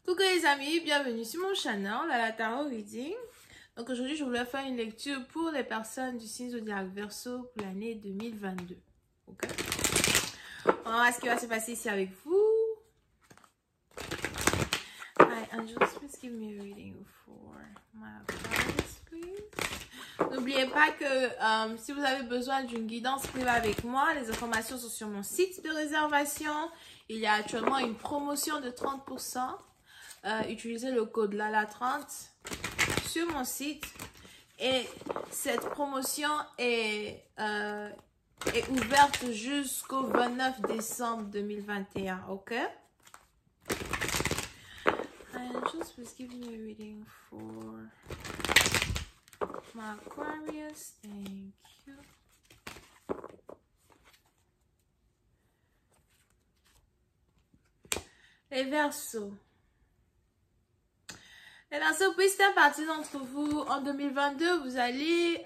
Coucou les amis, bienvenue sur mon channel, la Tarot Reading. Donc aujourd'hui, je voulais faire une lecture pour les personnes du signe zodiaque Verseau pour l'année 2022. Ok? On va voir ce qui va se passer ici avec vous. Hi, angels, please give me a reading for my cards, please. N'oubliez pas que si vous avez besoin d'une guidance privée avec moi, les informations sont sur mon site de réservation. Il y a actuellement une promotion de 30%. Utilisez le code LALA30 sur mon site. Et cette promotion est ouverte jusqu'au 29 décembre 2021. Ok? Angels, please give me a reading for my Aquarius. Thank you. Les Verseaux. Les Verseaux, pour certaines parties d'entre vous, en 2022, vous allez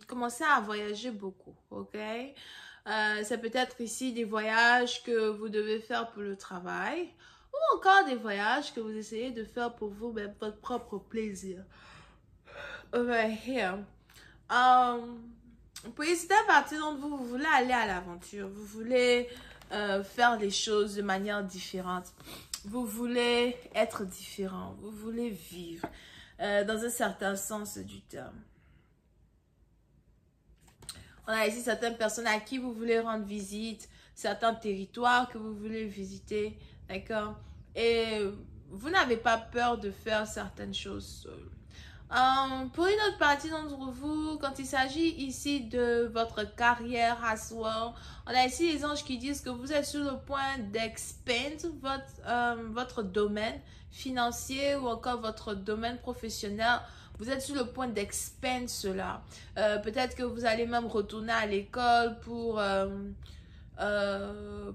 commencer à voyager beaucoup, ok? C'est peut-être ici des voyages que vous devez faire pour le travail ou encore des voyages que vous essayez de faire pour vous, ben, votre propre plaisir. Over here. Pour certaines parties d'entre vous, vous voulez aller à l'aventure, vous voulez faire les choses de manière différente. Vous voulez être différent, vous voulez vivre dans un certain sens du terme. On a ici certaines personnes à qui vous voulez rendre visite, certains territoires que vous voulez visiter, d'accord? Et vous n'avez pas peur de faire certaines choses seules. Pour une autre partie d'entre vous, quand il s'agit ici de votre carrière as well, on a ici les anges qui disent que vous êtes sur le point d'expand votre domaine financier ou encore votre domaine professionnel. Vous êtes sur le point d'expand cela. Peut-être que vous allez même retourner à l'école pour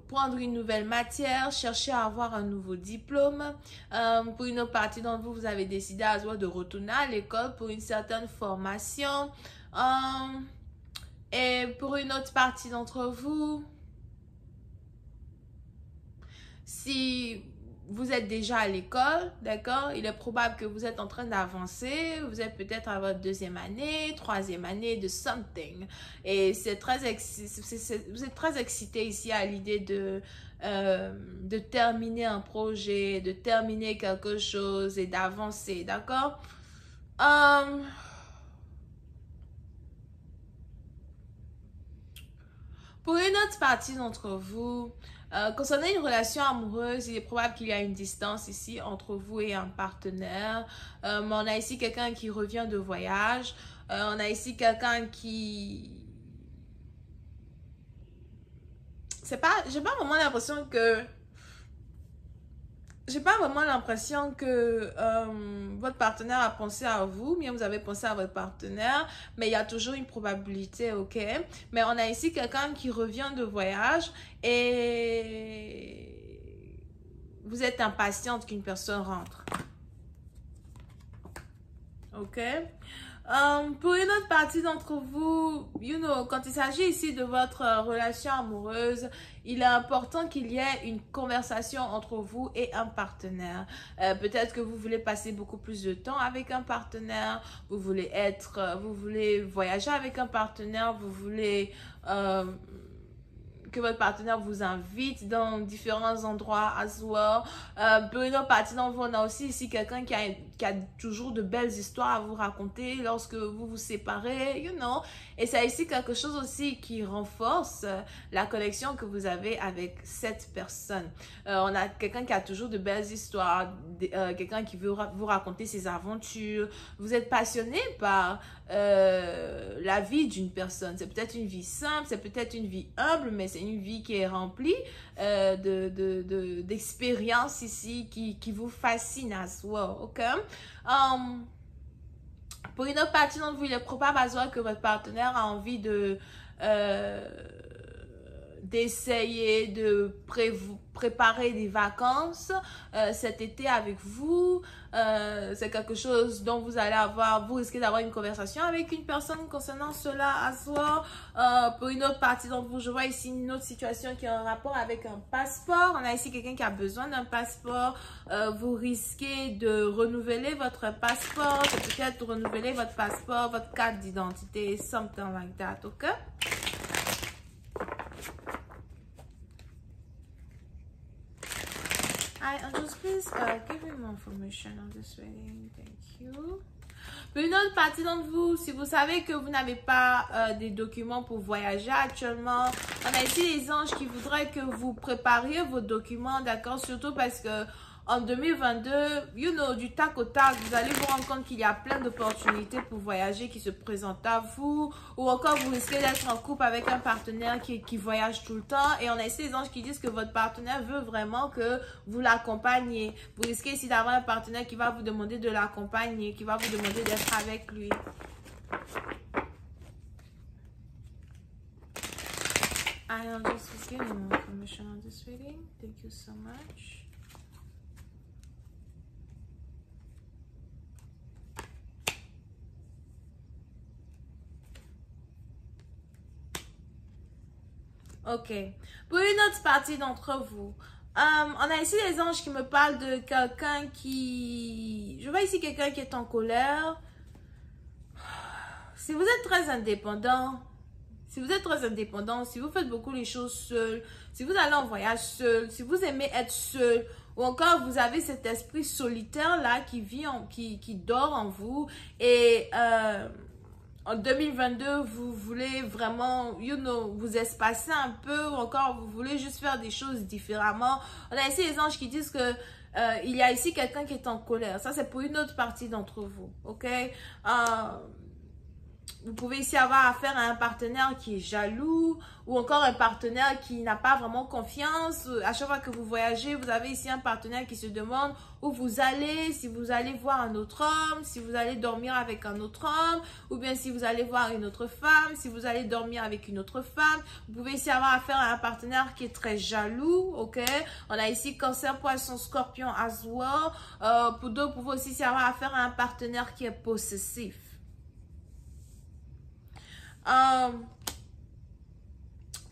prendre une nouvelle matière, chercher à avoir un nouveau diplôme. Pour une autre partie d'entre vous, vous avez décidé à de retourner à l'école pour une certaine formation. Et pour une autre partie d'entre vous, si vous êtes déjà à l'école, d'accord, il est probable que vous êtes en train d'avancer, vous êtes peut-être à votre deuxième année, troisième année de something. Et vous êtes très excité ici à l'idée de terminer un projet, de terminer quelque chose et d'avancer, d'accord? Pour une autre partie d'entre vous, concernant une relation amoureuse, il est probable qu'il y a une distance ici entre vous et un partenaire. On a ici quelqu'un qui revient de voyage. On a ici quelqu'un qui... j'ai pas vraiment l'impression que... J'ai pas vraiment l'impression que votre partenaire a pensé à vous, bien vous avez pensé à votre partenaire, mais il y a toujours une probabilité, ok? Mais on a ici quelqu'un qui revient de voyage et vous êtes impatiente qu'une personne rentre. Ok? Pour une autre partie d'entre vous, quand il s'agit ici de votre relation amoureuse, il est important qu'il y ait une conversation entre vous et un partenaire. Peut-être que vous voulez passer beaucoup plus de temps avec un partenaire, vous voulez voyager avec un partenaire, vous voulez que votre partenaire vous invite dans différents endroits as well. Pour une autre partie d'entre vous, on a aussi ici quelqu'un qui a toujours de belles histoires à vous raconter lorsque vous vous séparez, Et c'est ici quelque chose aussi qui renforce la connexion que vous avez avec cette personne. On a quelqu'un qui a toujours de belles histoires, quelqu'un qui veut vous raconter ses aventures. Vous êtes passionné par la vie d'une personne. C'est peut-être une vie simple, c'est peut-être une vie humble, mais c'est une vie qui est remplie d'expériences ici qui vous fascinent as well, ok? Pour une autre partie d'entre vous, il est probable que votre partenaire a envie d'essayer de préparer des vacances cet été avec vous. C'est quelque chose dont vous risquez d'avoir une conversation avec une personne concernant cela à soi. Pour une autre partie d'entre vous, je vois ici une autre situation qui a un rapport avec un passeport. On a ici quelqu'un qui a besoin d'un passeport. Vous risquez de renouveler votre passeport, peut-être renouveler votre passeport, votre carte d'identité, something like that, ok? Angels, please give me more information on this reading. Thank you. Pour une autre partie d'entre vous, si vous savez que vous n'avez pas des documents pour voyager actuellement, on a ici les anges qui voudraient que vous prépariez vos documents, d'accord? Surtout parce que en 2022, du tac au tac, vous allez vous rendre compte qu'il y a plein d'opportunités pour voyager qui se présentent à vous. Ou encore, vous risquez d'être en couple avec un partenaire qui voyage tout le temps. Et on a ici les anges qui disent que votre partenaire veut vraiment que vous l'accompagniez. Vous risquez ici d'avoir un partenaire qui va vous demander de l'accompagner, qui va vous demander d'être avec lui. I'll just give you more information on this reading. Thank you so much. Ok. Pour une autre partie d'entre vous, on a ici les anges qui me parlent de quelqu'un qui... Je vois ici quelqu'un qui est en colère. Si vous êtes très indépendant, si vous faites beaucoup les choses seul, si vous allez en voyage seul, si vous aimez être seul, ou encore vous avez cet esprit solitaire là qui vit, qui dort en vous et... en 2022, vous voulez vraiment, vous espacer un peu, ou encore vous voulez juste faire des choses différemment. On a ici les anges qui disent que il y a ici quelqu'un qui est en colère. Ça, c'est pour une autre partie d'entre vous, ok? Vous pouvez ici avoir affaire à un partenaire qui est jaloux ou encore un partenaire qui n'a pas vraiment confiance. À chaque fois que vous voyagez, vous avez ici un partenaire qui se demande où vous allez, si vous allez voir un autre homme, si vous allez dormir avec un autre homme, ou bien si vous allez voir une autre femme, si vous allez dormir avec une autre femme. Vous pouvez ici avoir affaire à un partenaire qui est très jaloux, ok? On a ici Cancer, Poisson, Scorpion, as well. Pour d'autres, vous pouvez aussi avoir affaire à un partenaire qui est possessif.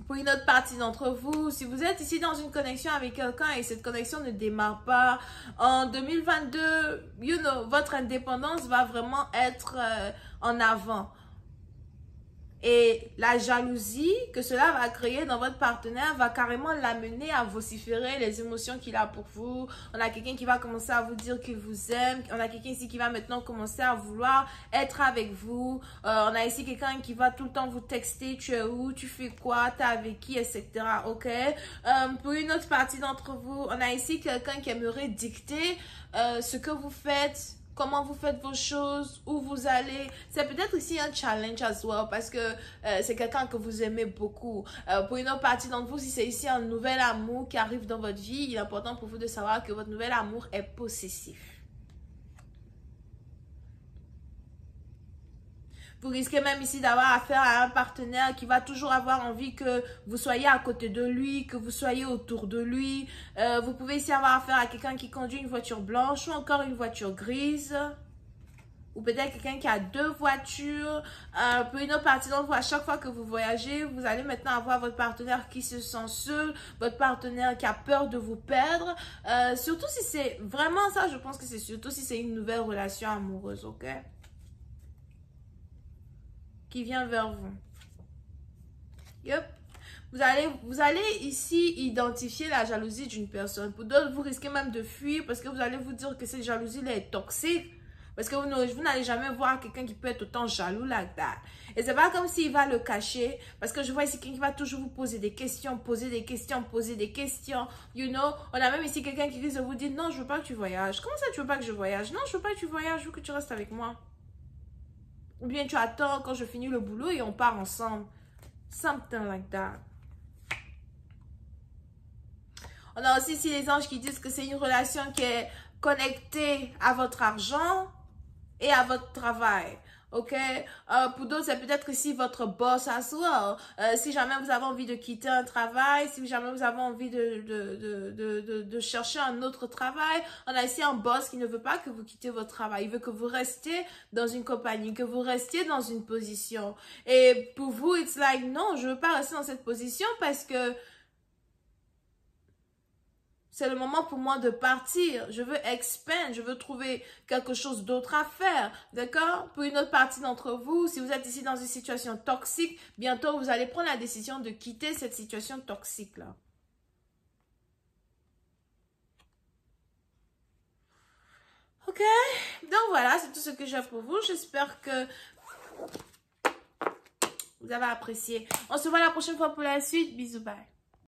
Pour une autre partie d'entre vous, si vous êtes ici dans une connexion avec quelqu'un et cette connexion ne démarre pas, en 2022, votre indépendance va vraiment être en avant. Et la jalousie que cela va créer dans votre partenaire va carrément l'amener à vociférer les émotions qu'il a pour vous. On a quelqu'un qui va commencer à vous dire qu'il vous aime. On a quelqu'un ici qui va maintenant commencer à vouloir être avec vous. On a ici quelqu'un qui va tout le temps vous texter. Tu es où? Tu fais quoi? T'es avec qui? Etc. Ok? Pour une autre partie d'entre vous, on a ici quelqu'un qui aimerait dicter ce que vous faites. Comment vous faites vos choses, où vous allez. C'est peut-être ici un challenge as well parce que c'est quelqu'un que vous aimez beaucoup. Pour une autre partie d'entre vous, si c'est ici un nouvel amour qui arrive dans votre vie, il est important pour vous de savoir que votre nouvel amour est possessif. Vous risquez même ici d'avoir affaire à un partenaire qui va toujours avoir envie que vous soyez à côté de lui, que vous soyez autour de lui. Vous pouvez ici avoir affaire à quelqu'un qui conduit une voiture blanche ou encore une voiture grise. Ou peut-être quelqu'un qui a 2 voitures. Pour une autre partie d'entre vous, à chaque fois que vous voyagez, vous allez maintenant avoir votre partenaire qui se sent seul, votre partenaire qui a peur de vous perdre. Surtout si c'est vraiment ça, je pense que c'est surtout si c'est une nouvelle relation amoureuse, ok? Qui vient vers vous. Yep. Vous allez ici identifier la jalousie d'une personne. Pour d'autres, vous risquez même de fuir parce que vous allez vous dire que cette jalousie-là est toxique. Parce que vous n'allez jamais voir quelqu'un qui peut être autant jaloux like that. Et c'est pas comme s'il va le cacher. Parce que je vois ici quelqu'un qui va toujours vous poser des questions, poser des questions. On a même ici quelqu'un qui dit, je vous dis, non, je veux pas que tu voyages. Comment ça, tu veux pas que je voyage? Non, je veux pas que tu voyages, je veux que tu restes avec moi. Ou bien tu attends quand je finis le boulot et on part ensemble. Something like that. On a aussi ici les anges qui disent que c'est une relation qui est connectée à votre argent et à votre travail. Ok, pour d'autres, c'est peut-être ici votre boss as well. Si jamais vous avez envie de quitter un travail, si jamais vous avez envie de chercher un autre travail, on a ici un boss qui ne veut pas que vous quittez votre travail. Il veut que vous restiez dans une compagnie, que vous restiez dans une position. Et pour vous, it's like, non, je veux pas rester dans cette position parce que c'est le moment pour moi de partir. Je veux expand. Je veux trouver quelque chose d'autre à faire. D'accord? Pour une autre partie d'entre vous, si vous êtes ici dans une situation toxique, bientôt vous allez prendre la décision de quitter cette situation toxique-là. Ok? Donc voilà, c'est tout ce que j'ai pour vous. J'espère que vous avez apprécié. On se voit la prochaine fois pour la suite. Bisous, bye.